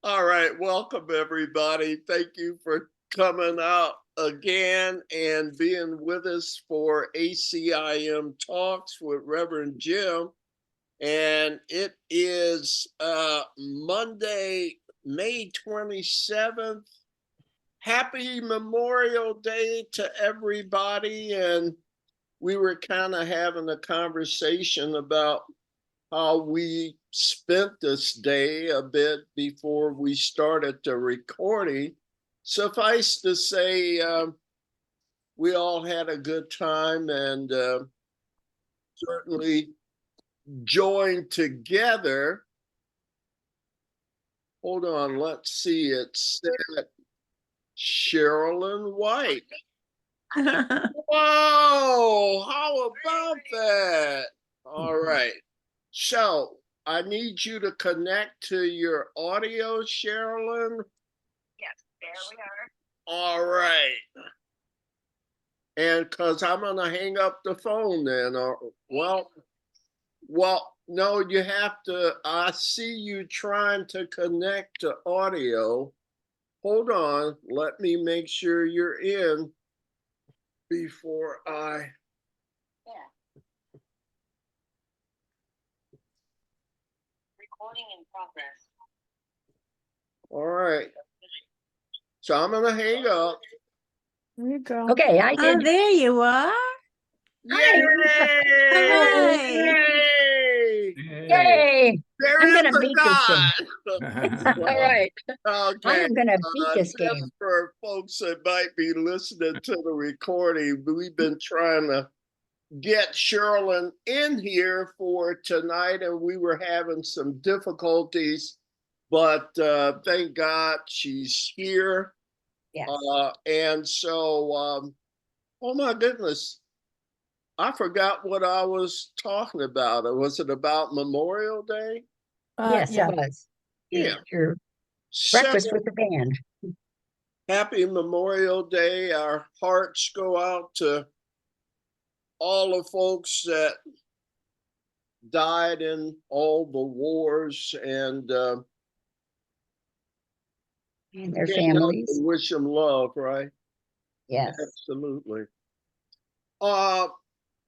All right, welcome everybody. Thank you for coming out again and being with us for ACIM Talks with Reverend Jim. And it is Monday, May 27th. Happy Memorial Day to everybody. And we were kind of having a conversation about how we spent this day a bit before we started the recording. Suffice to say, we all had a good time and certainly joined together. Hold on, let's see. It said Sherilyn White. Whoa, how about that? All right. So I need you to connect to your audio, Sherilyn. Yes, there we are. All right. And because I'm going to hang up the phone then. Well, no, you have to. I see you trying to connect to audio. Hold on. Let me make sure you're in before I. Recording in progress. All right. So I'm going to hang up. There you go. Okay, I Oh, did. there you are. Yay! Hooray! Yay! There I'm is gonna a beat this God. All right. I Okay. am gonna beat this Just game. for folks that might be listening to the recording, we've been trying to get Sherilyn in here for tonight, and we were having some difficulties, but thank God she's here. Yes. And so, oh my goodness, I forgot what I was talking about. Was it about Memorial Day? Yes, Yeah. it was. Yeah. Your So, breakfast with the band. happy Memorial Day. Our hearts go out to all the folks that died in all the wars and And their can't help but families. wish them love, right? Yes. Absolutely.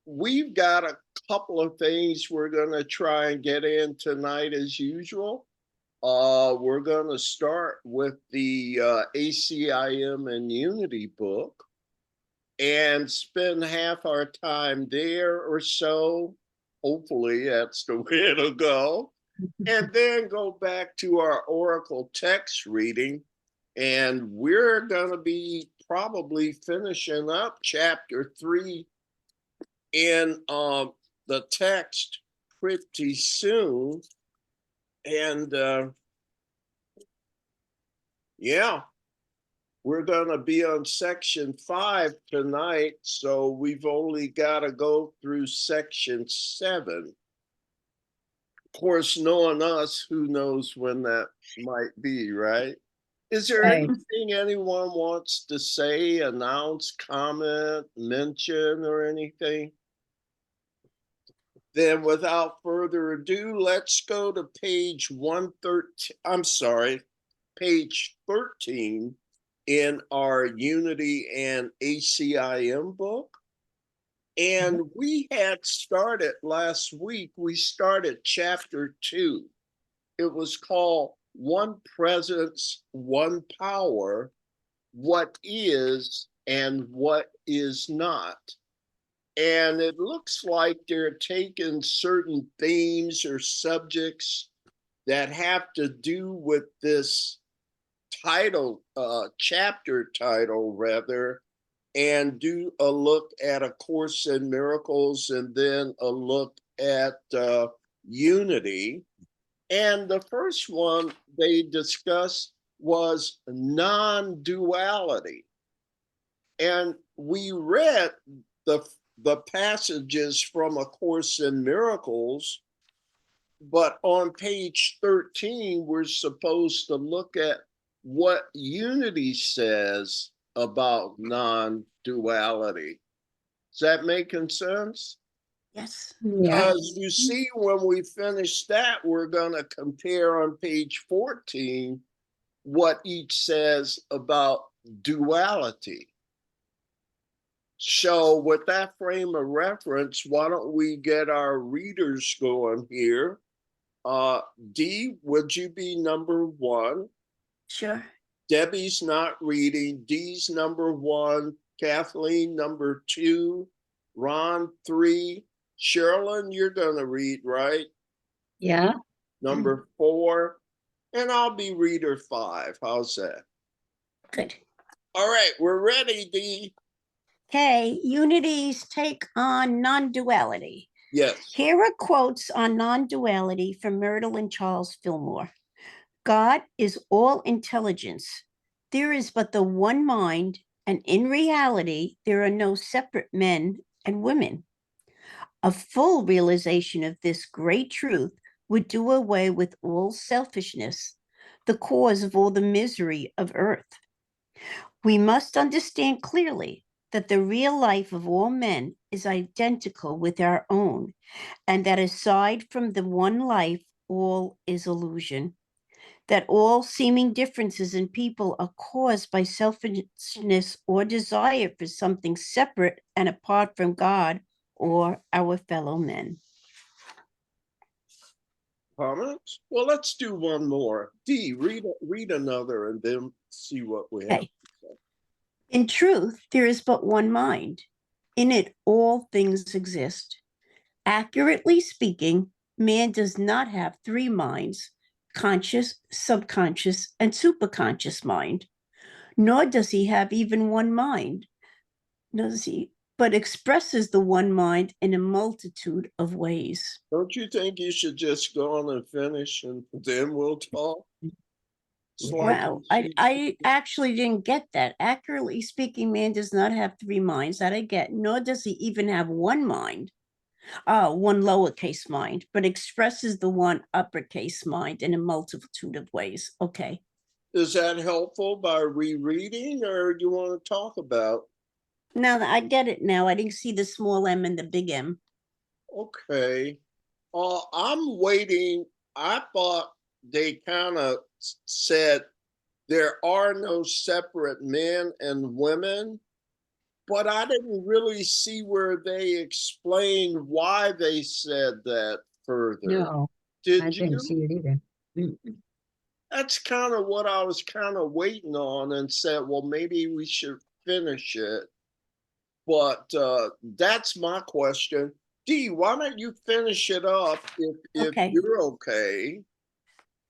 We've got a couple of things we're going to try and get in tonight as usual. We're going to start with the ACIM and Unity book and spend half our time there or so. Hopefully, that's the way it'll go. And then go back to our Oracle Text Reading. And we're going to be probably finishing up chapter 3 in the text pretty soon. And yeah, we're going to be on section 5 tonight. So we've only got to go through section 7. Of course, knowing us, who knows when that might be, right? Is there Right. anything anyone wants to say, announce, comment, mention, or anything? Then without further ado, let's go to page 113. I'm sorry, page 13 in our Unity and ACIM book. And we had started last week, we started chapter 2. It was called One Presence, One Power, What Is and What Is Not. And it looks like they're taking certain themes or subjects that have to do with this title, chapter title rather, and do a look at A Course in Miracles and then a look at unity. And the first one they discussed was non-duality. And we read the passages from A Course in Miracles, but on page 13, we're supposed to look at what unity says about non-duality. Is that making sense? Yes. Yeah. Because you see, when we finish that, we're going to compare on page 14 what each says about duality. So with that frame of reference, why don't we get our readers going here? Dee, would you be number 1? Sure. Debbie's not reading. Dee's number 1. Kathleen number 2. Ron 3. Sherilyn, you're gonna read, right? Yeah. Number 4. And I'll be reader 5. How's that? Good. All right, we're ready, Dee. Okay, Unity's take on non-duality. Yes. Here are quotes on non-duality from Myrtle and Charles Fillmore. God is all intelligence. There is but the one mind, and in reality, there are no separate men and women. A full realization of this great truth would do away with all selfishness, the cause of all the misery of earth. We must understand clearly that the real life of all men is identical with our own, and that aside from the one life, all is illusion. That all seeming differences in people are caused by selfishness or desire for something separate and apart from God or our fellow men. Comments? Well, let's do one more. Dee, read another and then see what we have. Okay. In truth, there is but one mind. In it, all things exist. Accurately speaking, man does not have 3 minds: conscious, subconscious, and superconscious mind. Nor does he have even one mind, does he? But expresses the one mind in a multitude of ways. Don't you think you should just go on and finish and then we'll talk? Wow, I actually didn't get that. Accurately speaking, man does not have 3 minds. That I get. Nor does he even have one mind. One lowercase mind, but expresses the one uppercase mind in a multitude of ways. Okay. Is that helpful by rereading, or do you want to talk about? Now I get it now. I didn't see the small m and the big M. Okay. I'm waiting. I thought they kind of said there are no separate men and women, but I didn't really see where they explained why they said that further. No, Did I you? didn't see it either. That's kind of what I was kind of waiting on, and said, well, maybe we should finish it. But that's my question. Dee, why don't you finish it up if Okay. you're okay?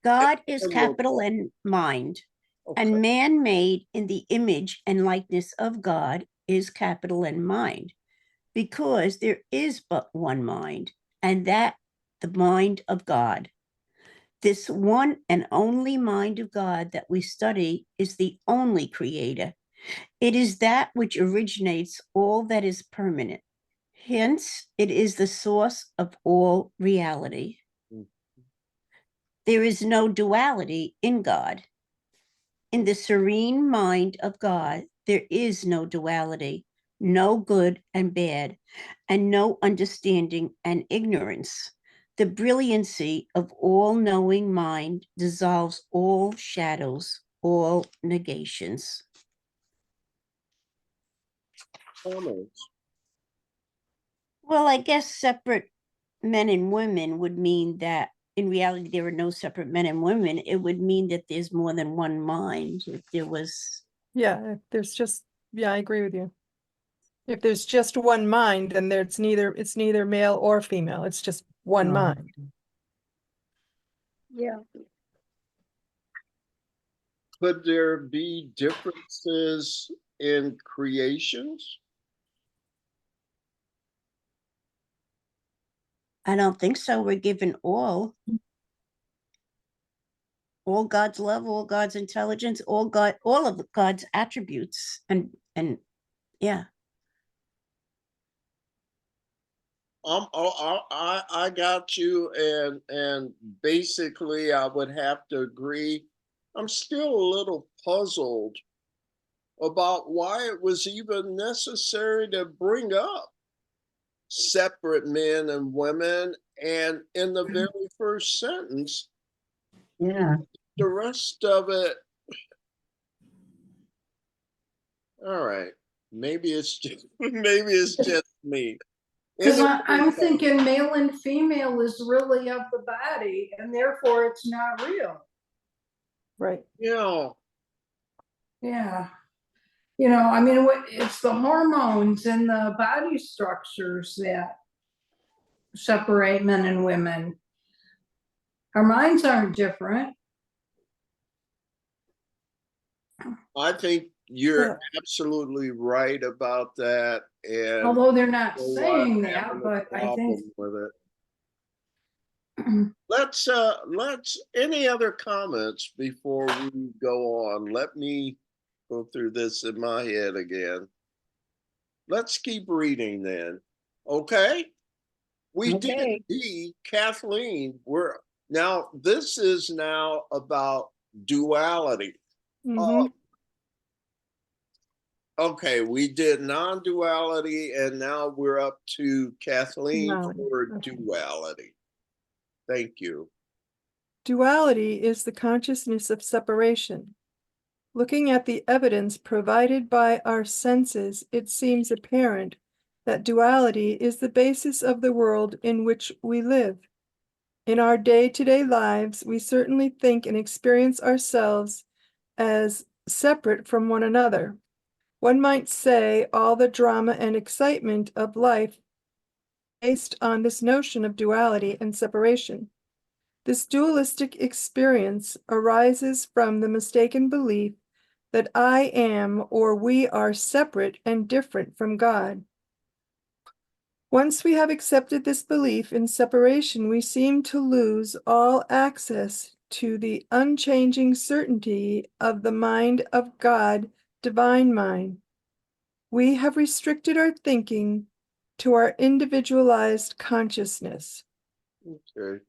God is And we'll capital talk. N mind, Okay. and man made in the image and likeness of God is capital N mind, because there is but one mind, and that the mind of God. This one and only mind of God that we study is the only creator. It is that which originates all that is permanent. Hence, it is the source of all reality. There is no duality in God. In the serene mind of God, there is no duality, no good and bad, and no understanding and ignorance. The brilliancy of all-knowing mind dissolves all shadows, all negations. Comments. Well, I guess separate men and women would mean that in reality there are no separate men and women. It would mean that there's more than one mind. If there was, Yeah, if there's just, yeah, I agree with you. If there's just one mind, then it's neither male or female. It's just one No. mind. Yeah. Could there be differences in creations? I don't think so. We're given all God's love, all God's intelligence, all of God's attributes, and yeah. I got you, and basically I would have to agree. I'm still a little puzzled about why it was even necessary to bring up separate men and women, and in the very first sentence, Yeah. the rest of it All right. Maybe it's just maybe it's just me. Because Any I'm other thinking male and female is really of the body, and therefore it's not real. Right. You know, Yeah. I mean, it's the hormones and the body structures that separate men and women. Our minds aren't different. I think you're Yeah. absolutely right about that, and Although they're not so saying I'm having that, a but I think problem with it. Let's any other comments before we go on? Let me go through this in my head again. Let's keep reading then. Okay? We did Okay. D, Kathleen. This is now about duality. Mm-hmm. Okay, we did non-duality, and now we're up to Kathleen Duality, for okay. duality. Thank you. Duality is the consciousness of separation. Looking at the evidence provided by our senses, it seems apparent that duality is the basis of the world in which we live. In our day-to-day lives, we certainly think and experience ourselves as separate from one another. One might say all the drama and excitement of life based on this notion of duality and separation. This dualistic experience arises from the mistaken belief that I am or we are separate and different from God. Once we have accepted this belief in separation, we seem to lose all access to the unchanging certainty of the mind of God, divine mind. We have restricted our thinking to our individualized consciousness. Okay.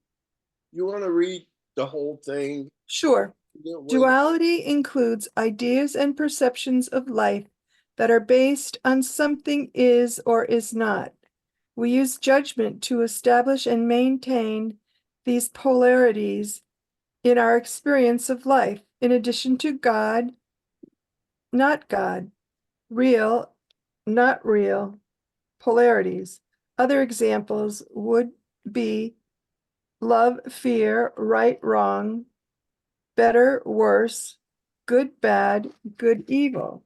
You want to read the whole thing? Sure. Duality includes ideas and perceptions of life that are based on something is or is not. We use judgment to establish and maintain these polarities in our experience of life, in addition to God, not God, real, not real, polarities. Other examples would be love, fear, right, wrong, better, worse, good, bad, good, evil.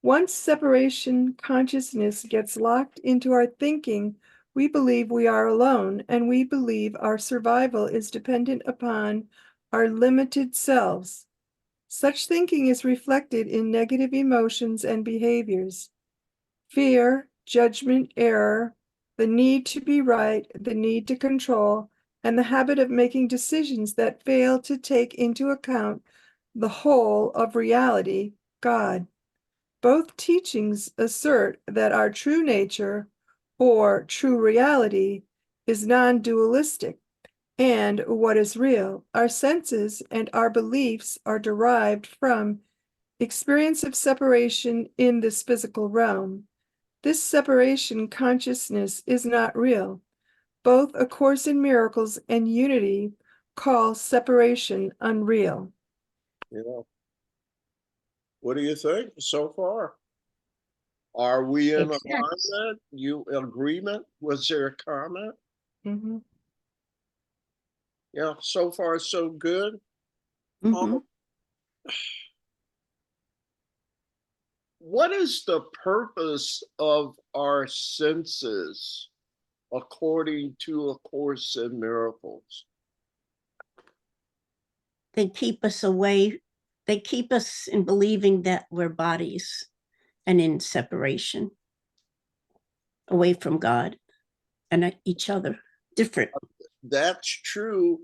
Once separation consciousness gets locked into our thinking, we believe we are alone, and we believe our survival is dependent upon our limited selves. Such thinking is reflected in negative emotions and behaviors. Fear, judgment, error, the need to be right, the need to control, and the habit of making decisions that fail to take into account the whole of reality, God. Both teachings assert that our true nature, or true reality, is non-dualistic, and what is real. Our senses and our beliefs are derived from experience of separation in this physical realm. This separation consciousness is not real. Both A Course in Miracles and Unity call separation unreal. Yeah. What do you think so far? Are we in Makes sense. alignment? You agreement? Was there a comment? Mm-hmm. Yeah, so far so good. Mhm. What is the purpose of our senses according to A Course in Miracles? They keep us away. They keep us in believing that we're bodies and in separation, away from God and each other, different. That's true,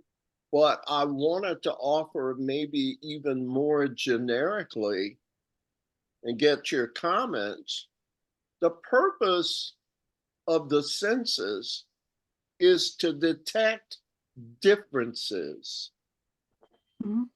but I wanted to offer maybe even more generically and get your comments. The purpose of the senses is to detect differences. Mhm.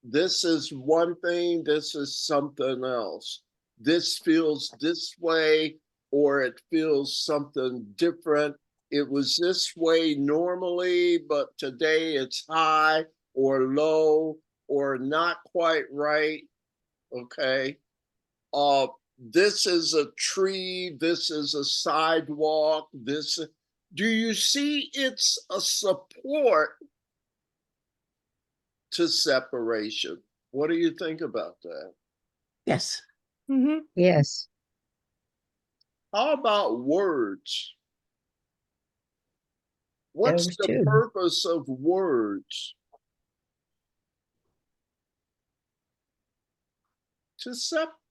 This is one thing, this is something else. This feels this way, or it feels something different. It was this way normally, but today it's high or low, or not quite right. Okay. This is a tree, this is a sidewalk, do you see it's a support to separation? What do you think about that? Yes. Mm-hmm. Yes. How about words? What's Those the two. purpose of words?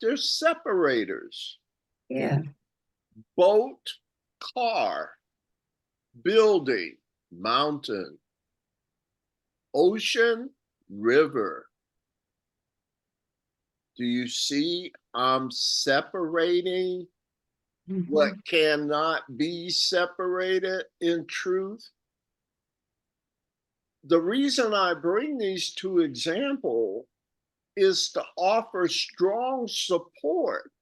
They're separators. Yeah. Boat, car, building, mountain, ocean, river. Do you see I'm separating what Mhm. cannot be separated in truth? The reason I bring these two examples is to offer strong support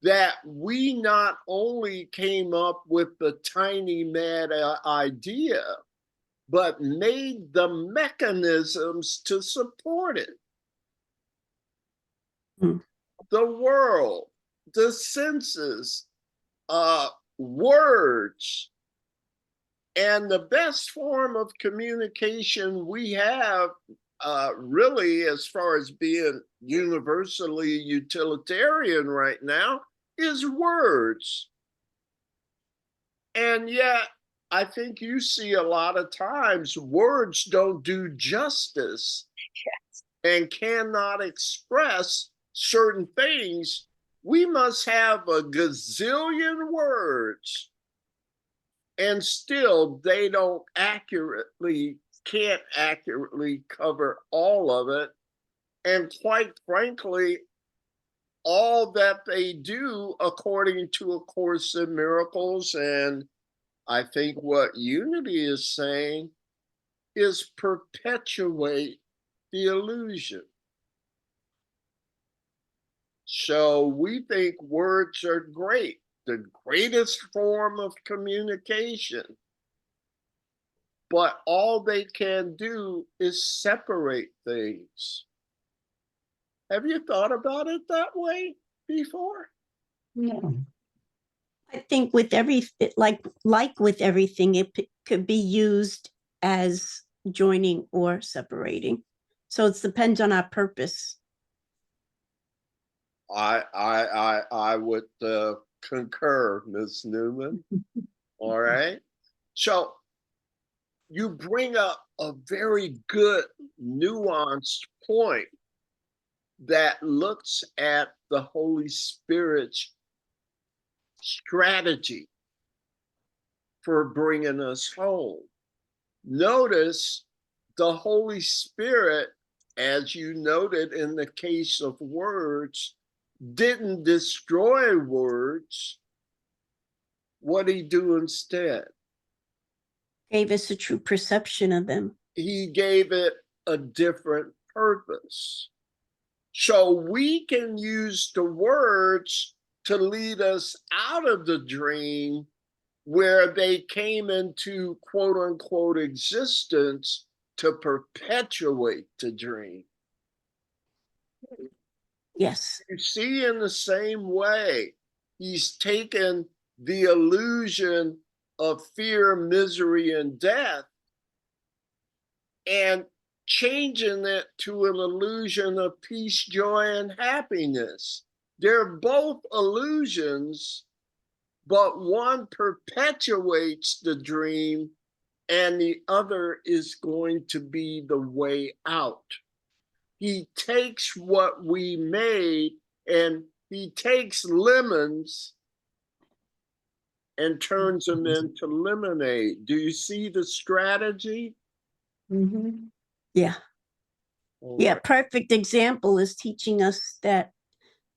that we not only came up with the tiny mad idea, but made the mechanisms to support it. Mm. The world, the senses, words, and the best form of communication we have, really, as far as being universally utilitarian right now, is words. And yet, I think you see a lot of times words don't do justice and cannot express certain things. We must have a gazillion words, and still they can't accurately cover all of it. And quite frankly, all that they do, according to A Course in Miracles, and I think what Unity is saying, is perpetuate the illusion. So we think words are great, the greatest form of communication. But all they can do is separate things. Have you thought about it that way before? No. I think with like with everything, could be used as joining or separating. So it depends on our purpose. I would concur, Ms. Newman. All right. So you bring up a very good nuanced point that looks at the Holy Spirit's strategy for bringing us home. Notice the Holy Spirit, as you noted in the case of words, didn't destroy words. What did he do instead? Gave us a true perception of them. He gave it a different purpose. So we can use the words to lead us out of the dream where they came into quote unquote existence to perpetuate the dream. Yes. You see, in the same way, he's taken the illusion of fear, misery, and death and changing it to an illusion of peace, joy, and happiness. They're both illusions, but one perpetuates the dream and the other is going to be the way out. He takes what we made and he takes lemons and turns them into lemonade. Do you see the strategy? Mm-hmm. Yeah. Yeah. Perfect example is teaching us that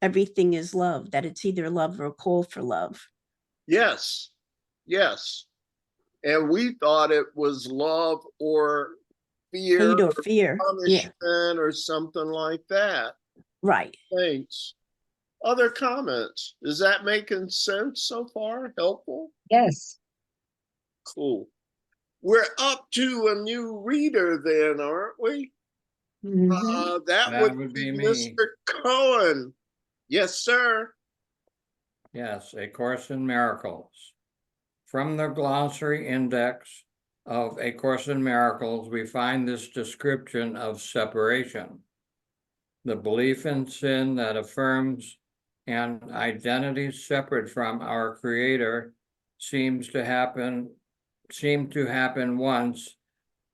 everything is love, that it's either love or a call for love. Yes. Yes. And we thought it was love or fear Hate or or fear. Yeah. punishment or something like that. Right. Thanks. Other comments? Is that making sense so far? Helpful? Yes. Cool. We're up to a new reader then, aren't we? Mhm. That That would would be be me. Mr. Cohen. Yes, sir. Yes, A Course in Miracles. From the glossary index of A Course in Miracles, we find this description of separation. The belief in sin that affirms an identity separate from our Creator seemed to happen once,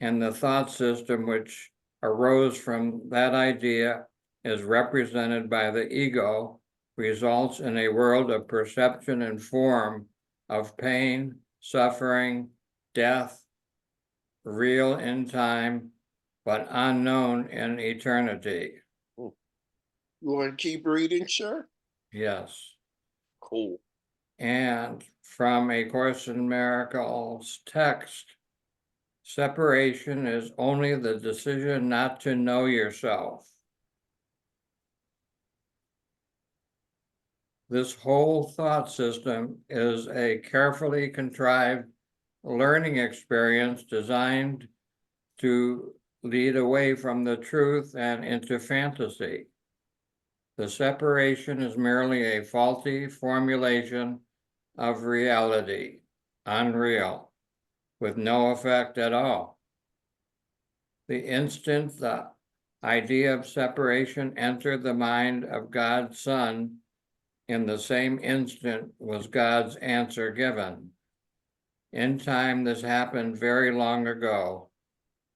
and the thought system which arose from that idea is represented by the ego, results in a world of perception and form of pain, suffering, death, real in time, but unknown in eternity. You want to keep reading, sir? Yes. Cool. And from A Course in Miracles text, separation is only the decision not to know yourself. This whole thought system is a carefully contrived learning experience designed to lead away from the truth and into fantasy. The separation is merely a faulty formulation of reality, unreal, with no effect at all. The instant the idea of separation entered the mind of God's Son, in the same instant was God's answer given. In time, this happened very long ago.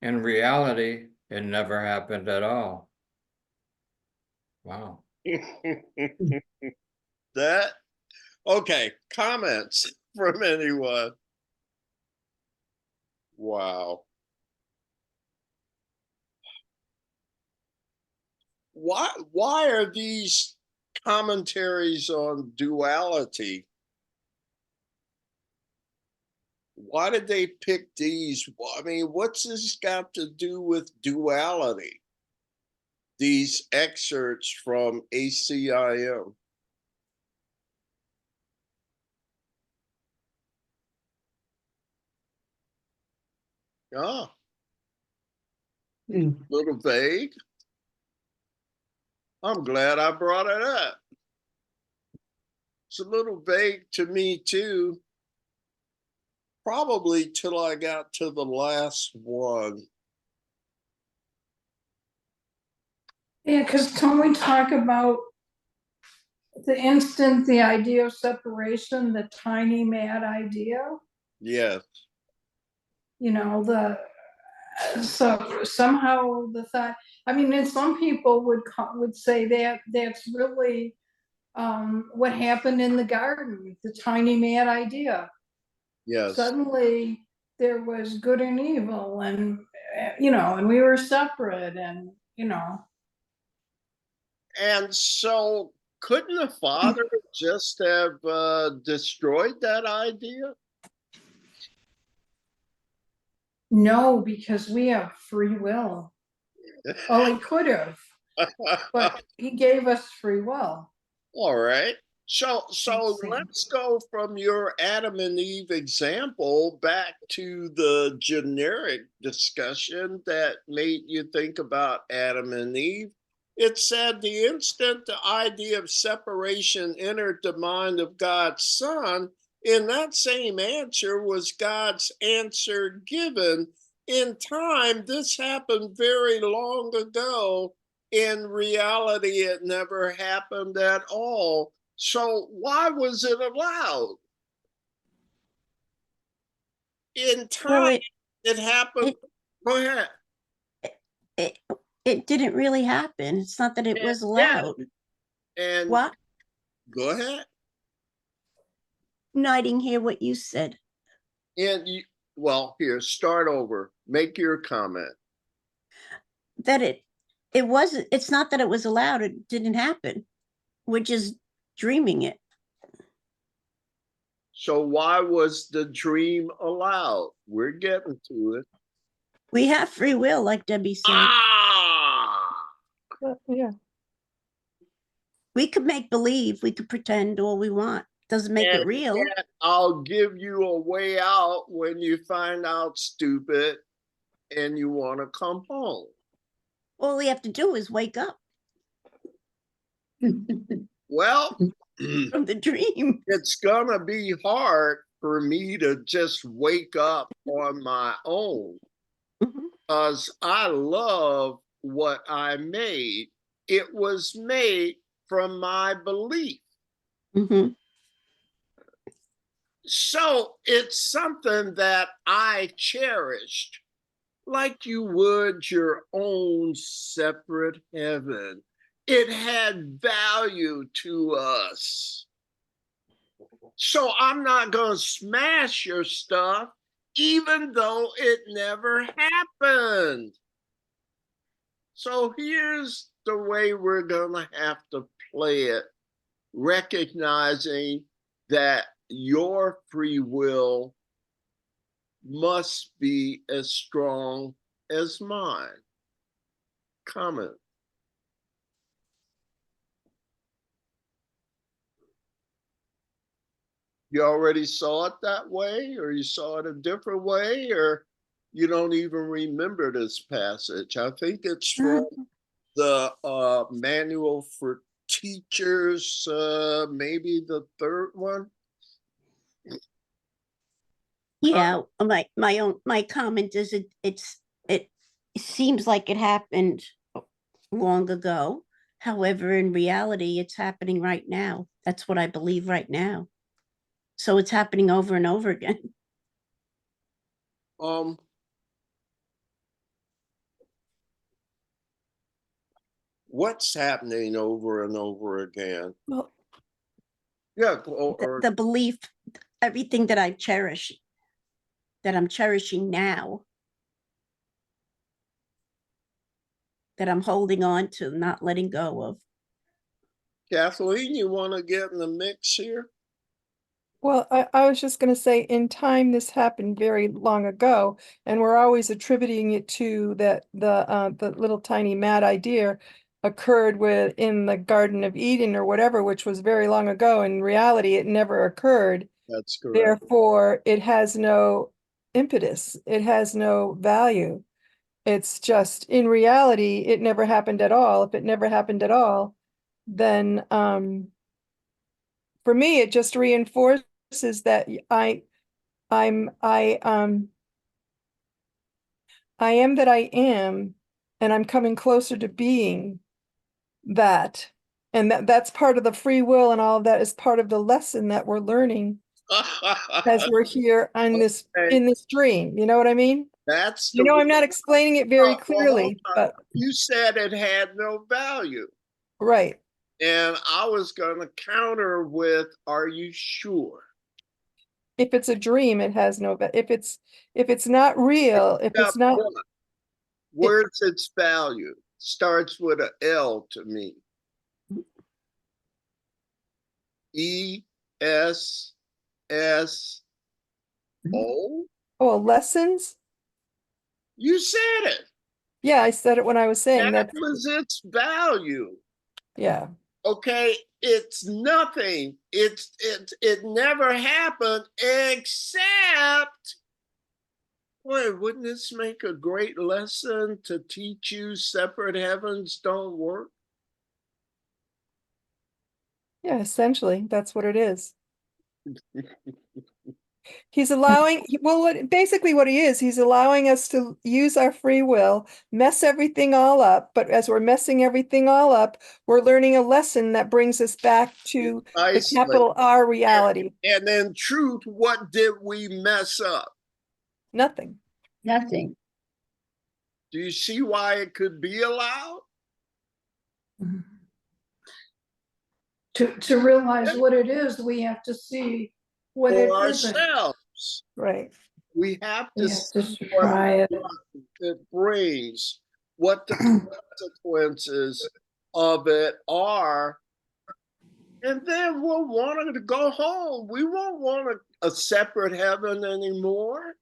In reality, it never happened at all. Wow. That, okay, comments from anyone? Wow. Why are these commentaries on duality? Why did they pick these? I mean, what's this got to do with duality? These excerpts from ACIM. Ah, Mm. little vague. I'm glad I brought it up. It's a little vague to me too. Probably till I got to the last one. Yeah, because don't we talk about the instant, the idea of separation, the tiny mad idea? Yes. You know, so somehow the thought, I mean, and some people would say that that's really what happened in the garden, the tiny mad idea. Yes. Suddenly there was good and evil, and and we were separate, and And so couldn't the father just have destroyed that idea? no, because we have free will. Oh, he could have, but he gave us free will. All right. So Let's see. let's go from your Adam and Eve example back to the generic discussion that made you think about Adam and Eve. It said the instant the idea of separation entered the mind of God's Son, in that same answer was God's answer given. In time, this happened very long ago. In reality, it never happened at all. So why was it allowed? In Well, time, it happened. Go ahead. it, it didn't really happen. It's not that it was Yeah. allowed. And What? go ahead. No, I didn't hear what you said. And you, well, here, start over. Make your comment. That it wasn't, it's not that it was allowed, it didn't happen. We're just dreaming it. So why was the dream allowed? We're getting to it. We have free will, like Debbie said. Ah! Yeah. We could make believe, we could pretend all we want. Doesn't make it And real. yet I'll give you a way out when you find out stupid and you want to come home. All we have to do is wake up Well, from the dream. it's gonna be hard for me to just wake up on my own, Mhm. because I love what I made. It was made from my belief. Mhm. So it's something that I cherished, like you would your own separate heaven. It had value to us. So I'm not going to smash your stuff, even though it never happened. So here's the way we're going to have to play it, recognizing that your free will must be as strong as mine. Comment. You already saw it that way, or you saw it a different way, or you don't even remember this passage. I think it's from the manual for teachers, maybe the third one. Yeah, my comment is it seems like it happened long ago. However, in reality, it's happening right now. That's what I believe right now. So it's happening over and over again. What's happening over and over again? Well, Yeah, The belief, everything that I cherish, that I'm cherishing now, that I'm holding on to, not letting go of. Kathleen, you want to get in the mix here? well, I was just going to say, in time, this happened very long ago, and we're always attributing it to that the little tiny mad idea occurred in the Garden of Eden or whatever, which was very long ago. In reality, it never occurred. That's correct. Therefore, it has no impetus. It has no value. It's just, in reality, it never happened at all. If it never happened at all, then for me, it just reinforces that I am that I am, and I'm coming closer to being that. And that's part of the free will, and all of that is part of the lesson that we're learning as we're here on this Okay, in this dream. You know what I mean? that's You the know, I'm not explaining it very Well, hold clearly, on. but You said it had no value. right. And I was going to counter with, are you sure? If it's a dream, it has no if it's not real, if Step it's not one, where's its value? Starts with a L to me. ESSO? oh, lessons. You said it. Yeah, I said it when I was saying That that. was its value. Yeah. Okay, it's nothing. It never happened except, boy, wouldn't this make a great lesson to teach you separate heavens don't work? Yeah, essentially, that's what it is. He's allowing, well, basically what he is, he's allowing us to use our free will, mess everything all up. But as we're messing everything all up, we're learning a lesson that brings us back to the Precisely. capital R reality. And in truth, what did we mess up? Nothing. Nothing. Do you see why it could be allowed? To realize what it is, we have to see what it For isn't. ourselves. Right. We have We to have to see what try it. it brings, what the consequences of it are. And then we'll want to go home. We won't want a separate heaven anymore.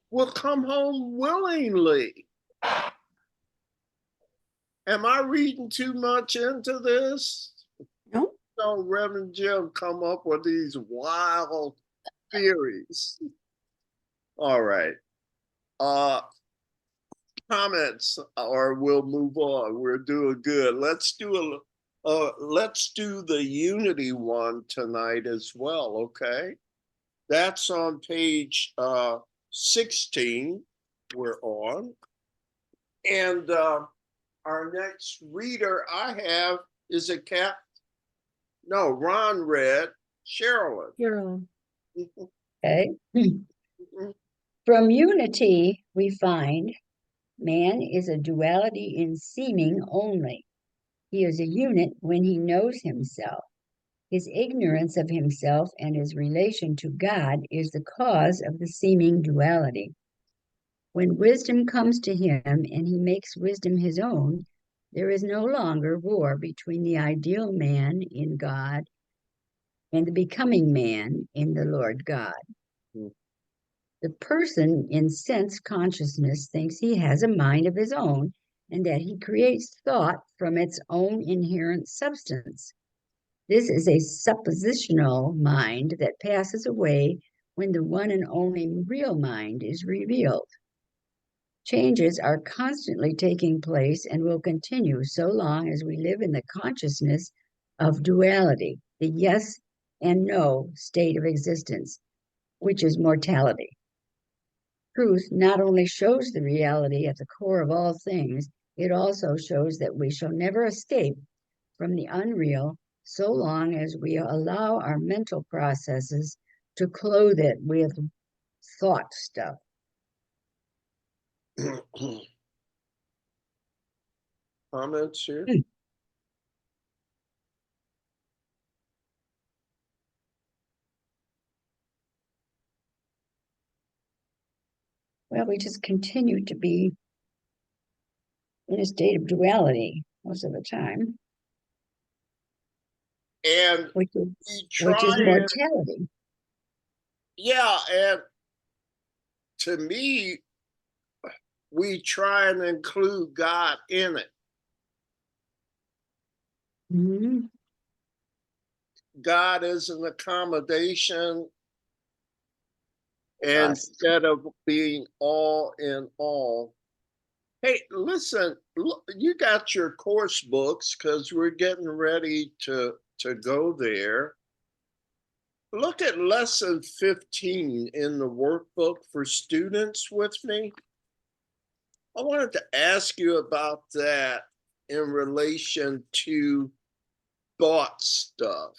We'll come home willingly. Am I reading too much into this? No, No, Reverend Jim come up with these wild theories. All right. comments or we'll move on? We're doing good. Let's do the unity one tonight as well, okay? That's on page 16 we're on. And our next reader I have is Ron read, Sherilyn. Carolyn. Okay. From unity, we find man is a duality in seeming only. He is a unit when he knows himself. His ignorance of himself and his relation to God is the cause of the seeming duality. When wisdom comes to him and he makes wisdom his own, there is no longer war between the ideal man in God and the becoming man in the Lord God. The person in sense consciousness thinks he has a mind of his own and that he creates thought from its own inherent substance. This is a suppositional mind that passes away when the one and only real mind is revealed. Changes are constantly taking place and will continue so long as we live in the consciousness of duality, the yes and no state of existence, which is mortality. Truth not only shows the reality at the core of all things, it also shows that we shall never escape from the unreal so long as we allow our mental processes to clothe it with thought stuff. Comments here? Well, we just continue to be in a state of duality most of the time, And which we is try mortality. Yeah, and to me, we try and include God in it. Mhm. God is an accommodation Us. instead of being all in all. Hey, listen, look, you got your course books because we're getting ready to go there. Look at lesson 15 in the workbook for students with me. I wanted to ask you about that in relation to thought stuff.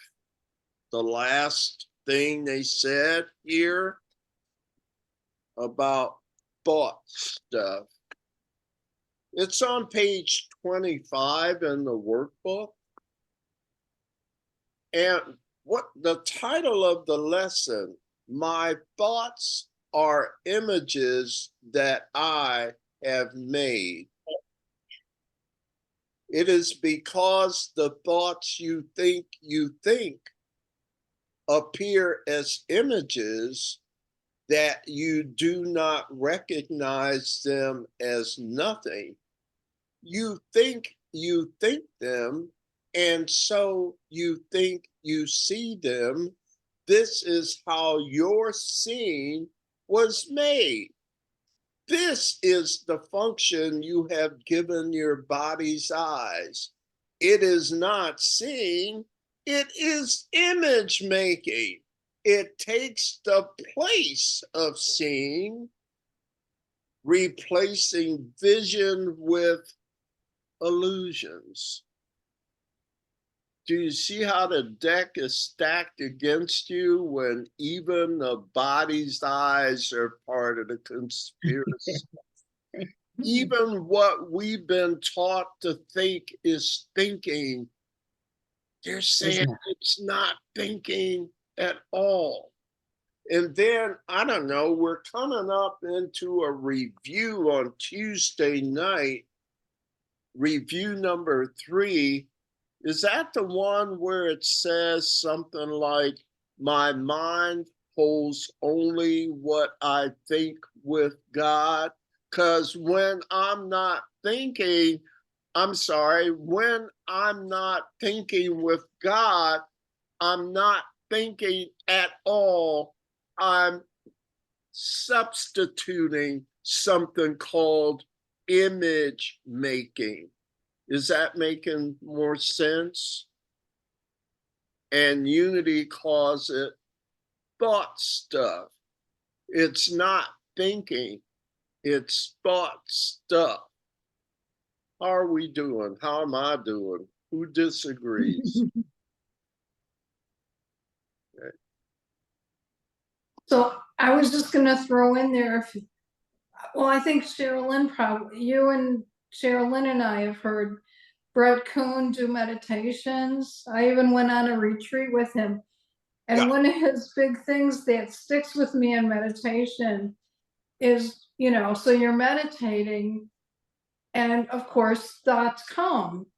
The last thing they said here about thought stuff. It's on page 25 in the workbook. And what the title of the lesson, My Thoughts Are Images That I Have Made. It is because the thoughts you think appear as images that you do not recognize them as nothing. You think them, and so you think you see them. This is how your seeing was made. This is the function you have given your body's eyes. It is not seeing, it is image making. It takes the place of seeing, replacing vision with illusions. Do you see how the deck is stacked against you when even the body's eyes are part of the conspiracy? Even what we've been taught to think is thinking, they're saying it's not thinking at all. And then, I don't know, we're coming up into a review on Tuesday night, review number 3. Is that the one where it says something like, my mind holds only what I think with God? Because when I'm not thinking with God, I'm not thinking at all. I'm substituting something called image making. Is that making more sense? And Unity calls it thought stuff. It's not thinking, it's thought stuff. How are we doing? How am I doing? Who disagrees? So I was just gonna throw in there, well, I think Sherilyn probably, you and Sherilyn and I have heard Brett Kuhn do meditations. I even went on a retreat with him. And Yeah. one of his big things that sticks with me in meditation is, so you're meditating and of course thoughts come.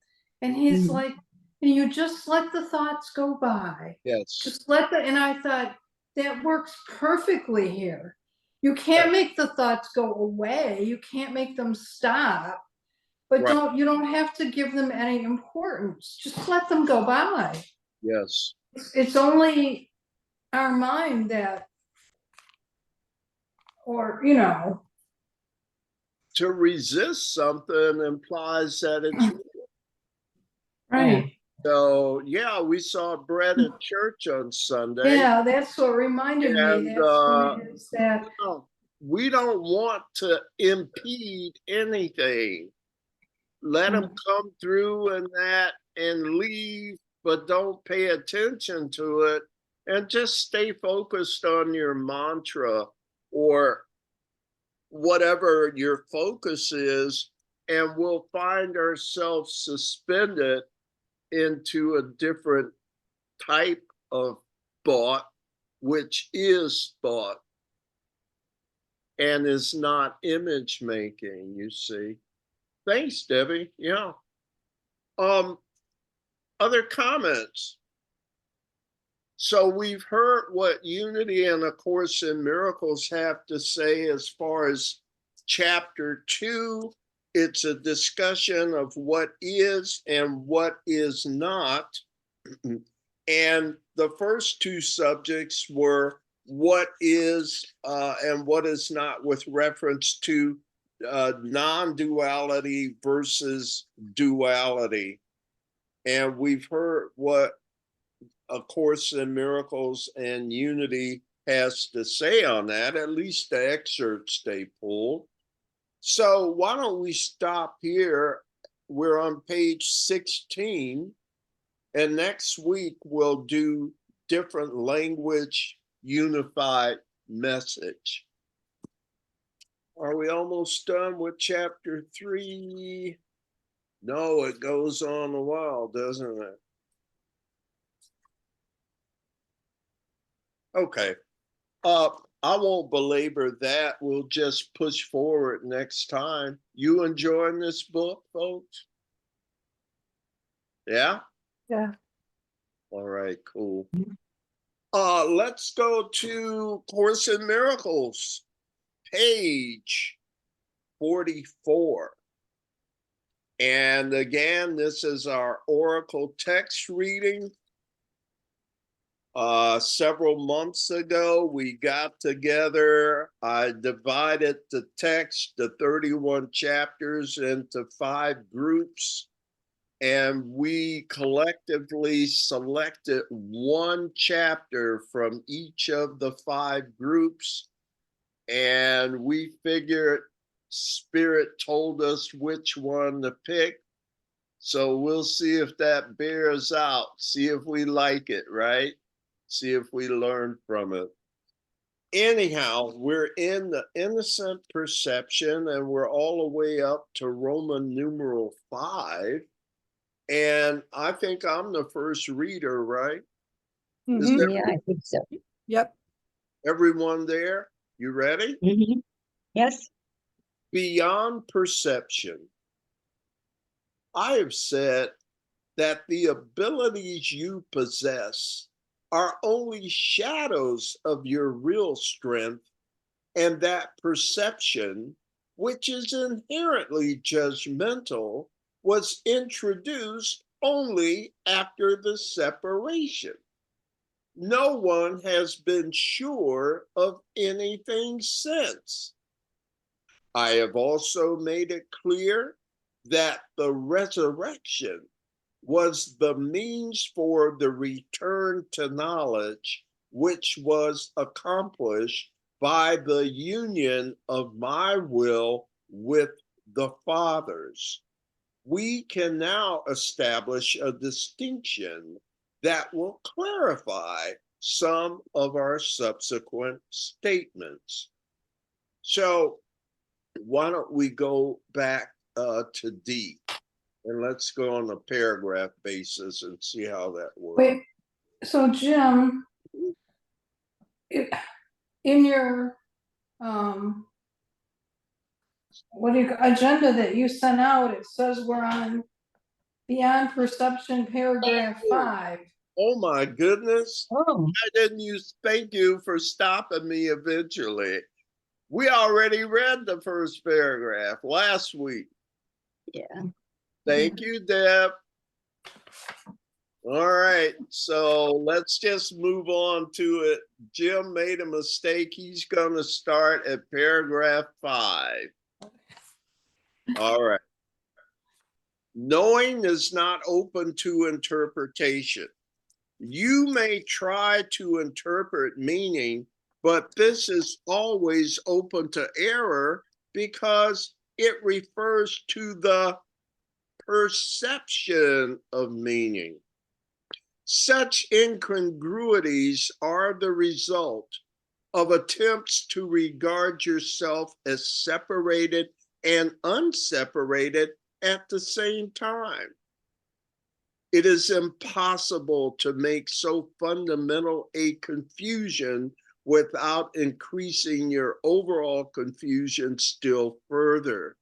And he's Mhm. like, and you just let the thoughts go by. Yes. Just and I thought that works perfectly here. You can't make the thoughts go away. You can't make them stop, but Right. you don't have to give them any importance. Just let them go by. Yes. It's only our mind that, or, To resist something implies that it's right. so. Yeah, we saw Brett at church on Sunday. Yeah, that's what reminded me. And That's what it is that. no, we don't want to impede anything. Let them come through and leave, but don't pay attention to it, and just stay focused on your mantra or whatever your focus is, and we'll find ourselves suspended into a different type of thought, which is thought and is not image making, you see. Thanks, Debbie. Yeah. Other comments? So we've heard what Unity and A Course in Miracles have to say as far as chapter 2. It's a discussion of what is and what is not. And the first two subjects were what is and what is not, with reference to non-duality versus duality. And we've heard what A Course in Miracles and Unity has to say on that, at least the excerpts they pulled. So why don't we stop here? We're on page 16, and next week we'll do different language, unified message. Are we almost done with chapter 3? No, it goes on a while, doesn't it? Okay. I won't belabor that. We'll just push forward next time. You enjoying this book, folks? Yeah? Yeah. All right, cool. Let's go to Course in Miracles, page 44. And again, this is our Oracle Text Reading. Several months ago, we got together. I divided the text, the 31 chapters, into 5 groups, and we collectively selected one chapter from each of the 5 groups, and we figured Spirit told us which one to pick. So we'll see if that bears out, see if we like it, right? See if we learn from it. Anyhow, we're in the innocent perception, and we're all the way up to Roman numeral 5. And I think I'm the first reader, right? Is Mhm. Yeah, I think so. Yep. everyone there? You ready? Mhm. Yes. Beyond perception. I have said that the abilities you possess are only shadows of your real strength, and that perception, which is inherently judgmental, was introduced only after the separation. No one has been sure of anything since. I have also made it clear that the resurrection was the means for the return to knowledge, which was accomplished by the union of my will with the Father's. We can now establish a distinction that will clarify some of our subsequent statements. So why don't we go back to D, and let's go on a paragraph basis and see how that works. Wait, so Jim, in your, agenda that you sent out, it says we're on Beyond Perception, paragraph 5. Oh my goodness. Oh, Why didn't you? Thank you for stopping me eventually. We already read the first paragraph last week. yeah. Thank you, Deb. All right, so let's just move on to it. Jim made a mistake. He's going to start at paragraph 5. All right. Knowing is not open to interpretation. You may try to interpret meaning, but this is always open to error because it refers to the perception of meaning. Such incongruities are the result of attempts to regard yourself as separated and unseparated at the same time. It is impossible to make so fundamental a confusion without increasing your overall confusion still further.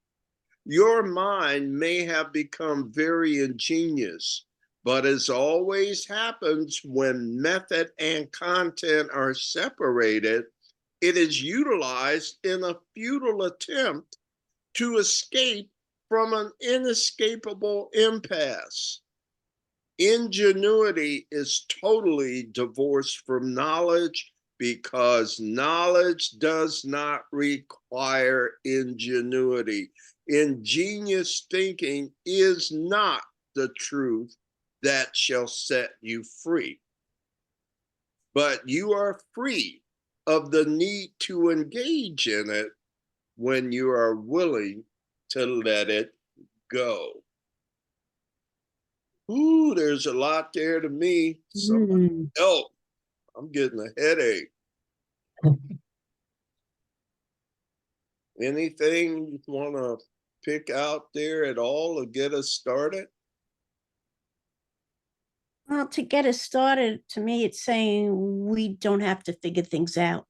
Your mind may have become very ingenious, but as always happens when method and content are separated, it is utilized in a futile attempt to escape from an inescapable impasse. Ingenuity is totally divorced from knowledge because knowledge does not require ingenuity. Ingenious thinking is not the truth that shall set you free. But you are free of the need to engage in it when you are willing to let it go. Ooh, there's a lot there to me. Somebody help. I'm getting a headache. Anything you want to pick out there at all to get us started? Well, to get us started, to me, it's saying we don't have to figure things out.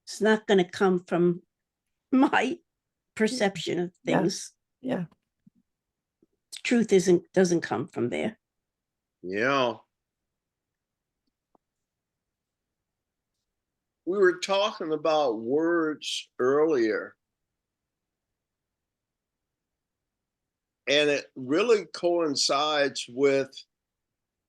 It's not going to come from my perception of Yeah. things. Yeah. The truth doesn't come from there. Yeah. We were talking about words earlier, and it really coincides with,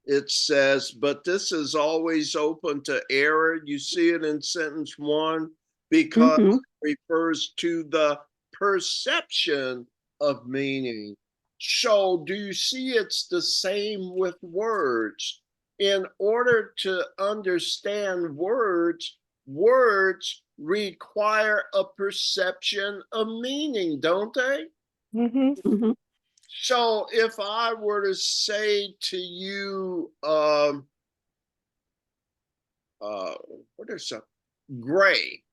it says, but this is always open to error. You see it in sentence 1 because it refers to the perception of meaning. So do you see it's the same with words? In order to understand words, words require a perception of meaning, don't they? Mm-hmm. So if I were to say to you, what is that? Gray.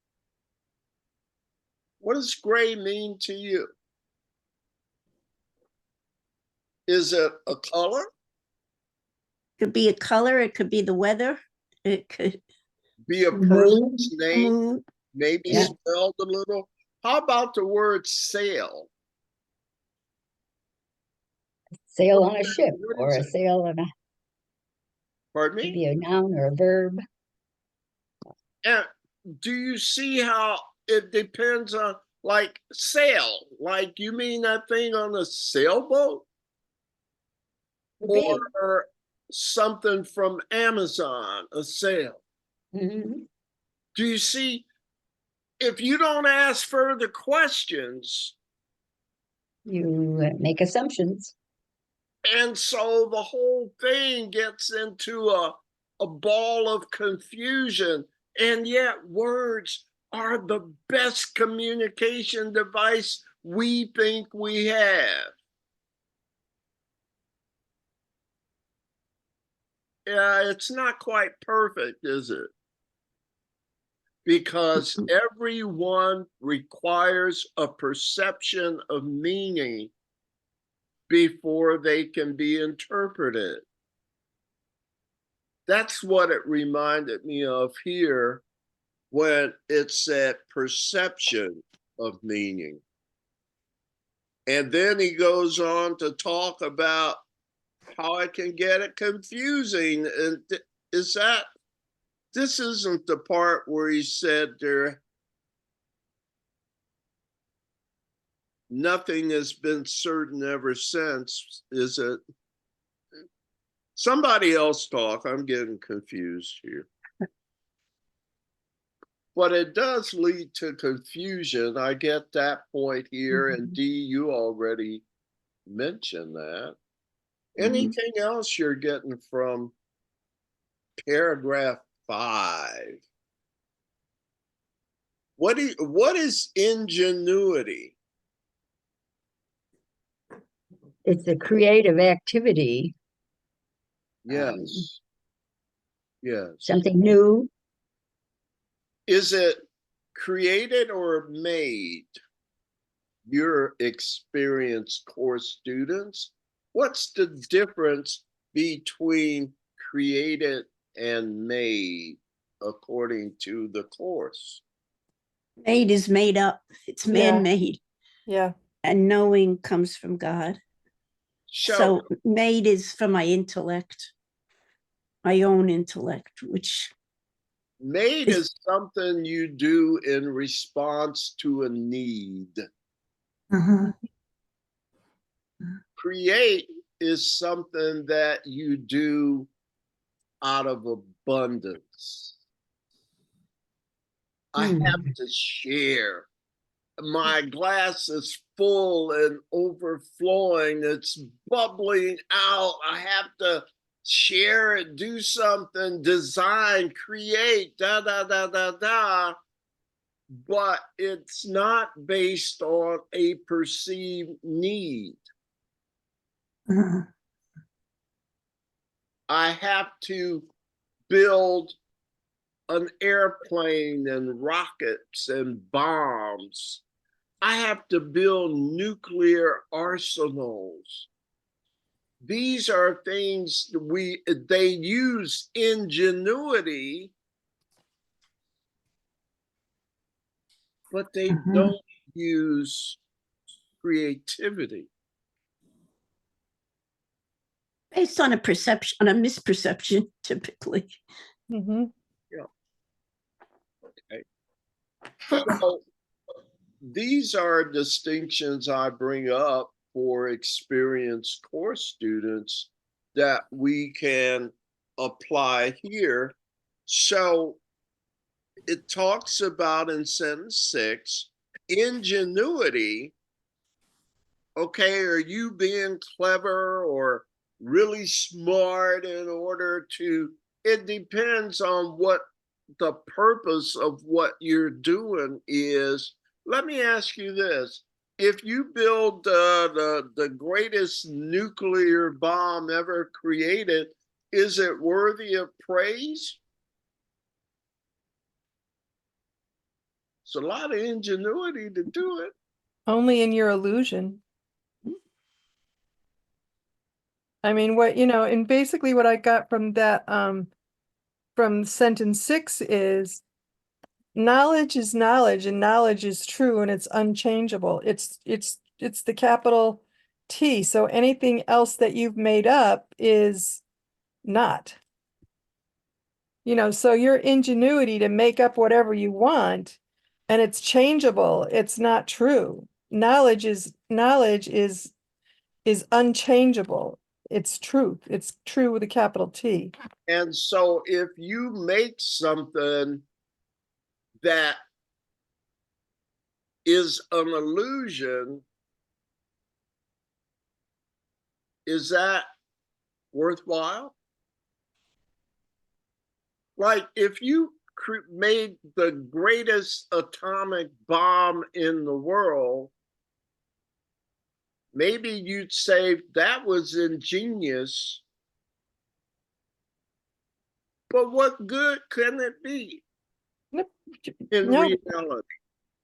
What does gray mean to you? Is it a color? Could be a color. It could be the weather. It could Be a Mood. person's name, mood. maybe Yeah. spelled a little. How about the word sail? Sail on a ship What or is a it? sail on a, Pardon could me? be a noun or a verb. And do you see how it depends on, like, sail? Like, you mean that thing on a sailboat? Could be. Or something from Amazon, a sail? Mhm. Do you see? if you don't ask further questions, You make assumptions. and so the whole thing gets into a ball of confusion. And yet words are the best communication device we think we have. Yeah, it's not quite perfect, is it? Because everyone requires a perception of meaning before they can be interpreted. That's what it reminded me of here when it said perception of meaning. And then he goes on to talk about how I can get it confusing. And is that, this isn't the part where he said nothing has been certain ever since, is it? Somebody else talk, I'm getting confused here. But it does lead to confusion. I get that point here, and Dee, you already mentioned that. Anything else you're getting from paragraph 5? What is ingenuity? It's a creative activity, Yes. Yes. something new. Is it created or made? Your experienced course students, what's the difference between created and made according to the course? Made is made up. It's Yeah. man-made, Yeah. and knowing comes from God. So made is for my intellect, my own intellect, which made is something you do in response to a need. Create is something that you do out of abundance. I have to share. My glass is full and overflowing. It's bubbling out. I have to share it, do something, design, create, da, da, da, da, da. But it's not based on a perceived need. I have to build an airplane and rockets and bombs. I have to build nuclear arsenals. These are things they use ingenuity, but they don't use creativity. based on a perception, on a misperception, typically. Mm-hmm. Okay. So these are distinctions I bring up for experienced course students that we can apply here. So it talks about in sentence 6, ingenuity. Okay, are you being clever or really smart in order to, it depends on what the purpose of what you're doing is. Let me ask you this. If you build the greatest nuclear bomb ever created, is it worthy of praise? It's a lot of ingenuity to do it. Only in your illusion. I mean, what, and basically what I got from that, from sentence 6 is knowledge is knowledge, and knowledge is true, and it's unchangeable. It's the capital T. So anything else that you've made up is not. So your ingenuity to make up whatever you want, and it's changeable, it's not true. Knowledge is unchangeable. It's truth. It's true with a capital T. And so if you make something that is an illusion, is that worthwhile? Like if you made the greatest atomic bomb in the world, maybe you'd say that was ingenious, but what good can it be Nope. in No, reality?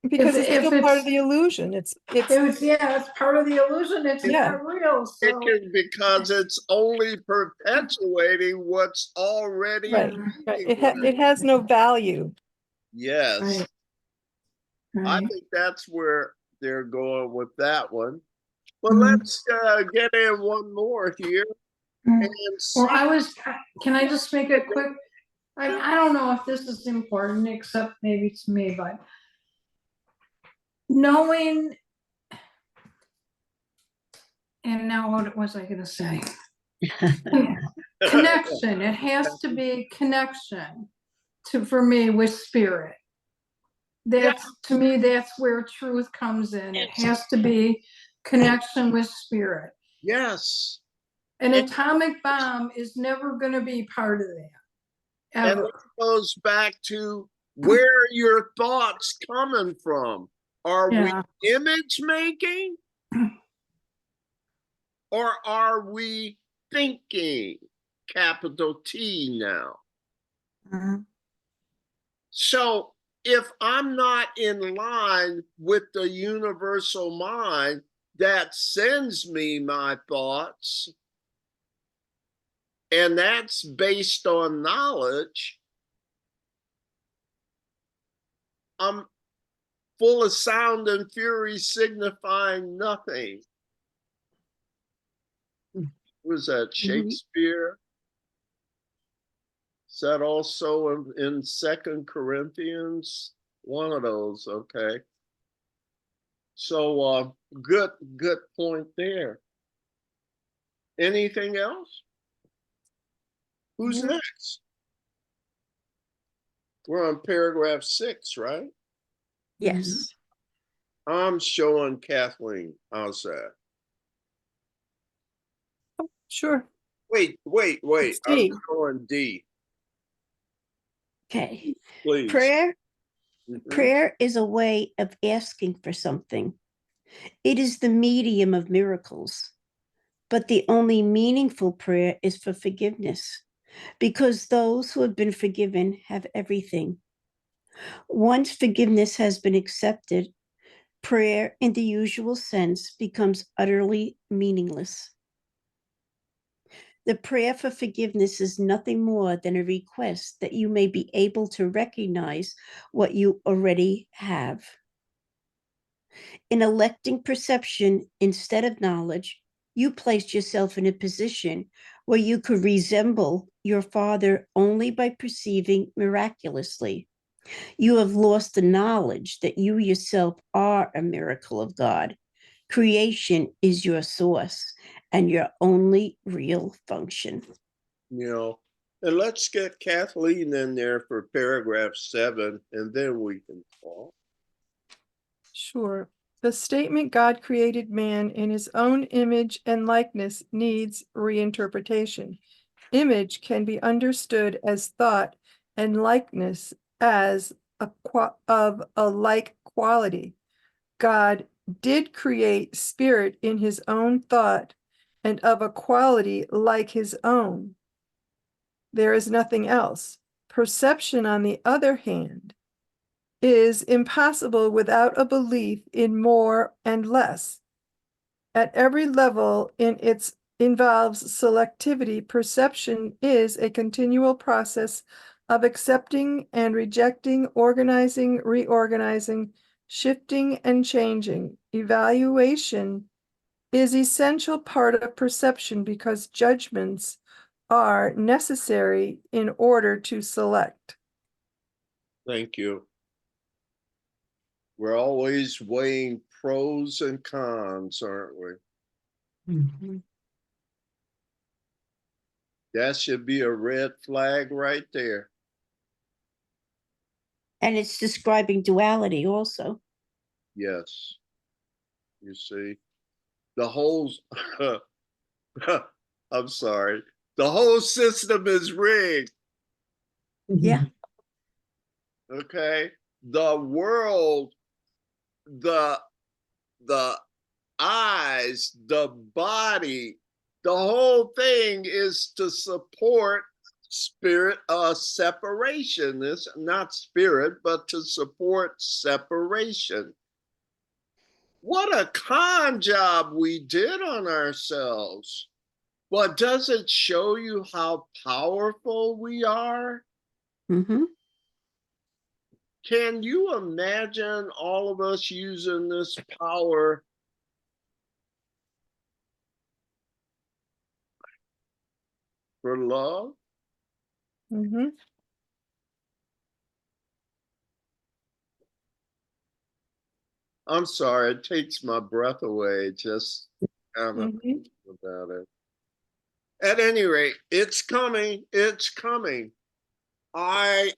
because it's if still part of it's- the illusion. It's It's part of the illusion, it's Yeah. not real, It so. can, because it's only perpetuating what's already right. Right. It meaningless. has no value. Yes, Right. I Right. think that's where they're going with that one. But Mhm. let's get in one more here Mm. and Well, see. can I just make it quick? I don't know if this is important, except maybe to me, but knowing, and now what was I gonna say? Connection, it has to be connection for me with spirit. To me, that's where truth comes in. It has to be connection with spirit. Yes. An atomic bomb is never gonna be part of that, And ever. it goes back to where are your thoughts coming from? Are Yeah. we image making? Or are we thinking? Capital T now. So if I'm not in line with the universal mind that sends me my thoughts, and that's based on knowledge, I'm full of sound and fury signifying nothing. Was that Shakespeare? Is that also in 2 Corinthians? One of those, okay. So good point there. Anything else? Who's next? We're on paragraph 6, right? Yes. I'm showing Kathleen. How's that? Sure. Wait. It's I'm D. showing D, Okay. please. Prayer is a way of asking for something. It is the medium of miracles. But the only meaningful prayer is for forgiveness, because those who have been forgiven have everything. Once forgiveness has been accepted, prayer in the usual sense becomes utterly meaningless. The prayer for forgiveness is nothing more than a request that you may be able to recognize what you already have. In electing perception instead of knowledge, you placed yourself in a position where you could resemble your father only by perceiving miraculously. You have lost the knowledge that you yourself are a miracle of God. Creation is your source and your only real function. And let's get Kathleen in there for paragraph 7, and then we can talk. Sure. The statement God created man in his own image and likeness needs reinterpretation. Image can be understood as thought and likeness as of a like quality. God did create spirit in his own thought and of a quality like his own. There is nothing else. Perception, on the other hand, is impossible without a belief in more and less. At every level it involves selectivity. Perception is a continual process of accepting and rejecting, organizing, reorganizing, shifting and changing. Evaluation is essential part of perception because judgments are necessary in order to select. Thank you. We're always weighing pros and cons, aren't we? That should be a red flag right there. And it's describing duality also. Yes. You see, the whole, I'm sorry, the whole system is rigged. Yeah. Okay. The world, the eyes, the body, the whole thing is to support spirit separation. This not spirit, but to support separation. What a con job we did on ourselves. But does it show you how powerful we are? Mm-hmm. Can you imagine all of us using this power for love? Mm-hmm. I'm sorry, it takes my breath away just kind of Mm-hmm. about it. At any rate, it's coming. It's coming. I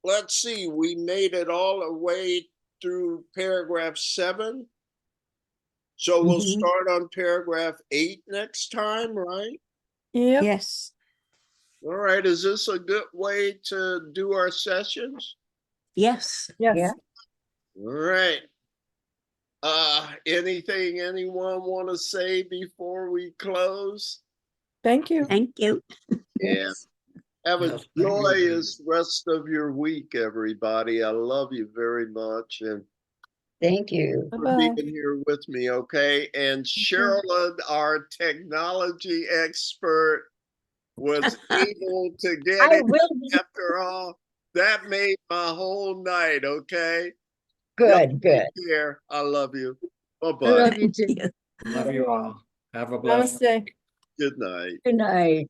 let's see, we made it all the way through paragraph 7. So we'll Mhm. start on paragraph 8 next time, right? Yep. Yes. All right. Is this a good way to do our sessions? Yes. Yes. Yeah. All right. Anything anyone want to say before we close? Thank you. Thank you. Yeah. Have a Yes, thank you. joyous rest of your week, everybody. I love you very much, and Thank you. for Bye-bye. being here with me, okay? And Sherilyn, our technology expert, was able to get I it will be after all. That made my whole night, okay? Y'all good. take care. I love you. I Bye-bye. love you Thank too. you. Love you all. Have a blessed. Namaste. Good night. Good night.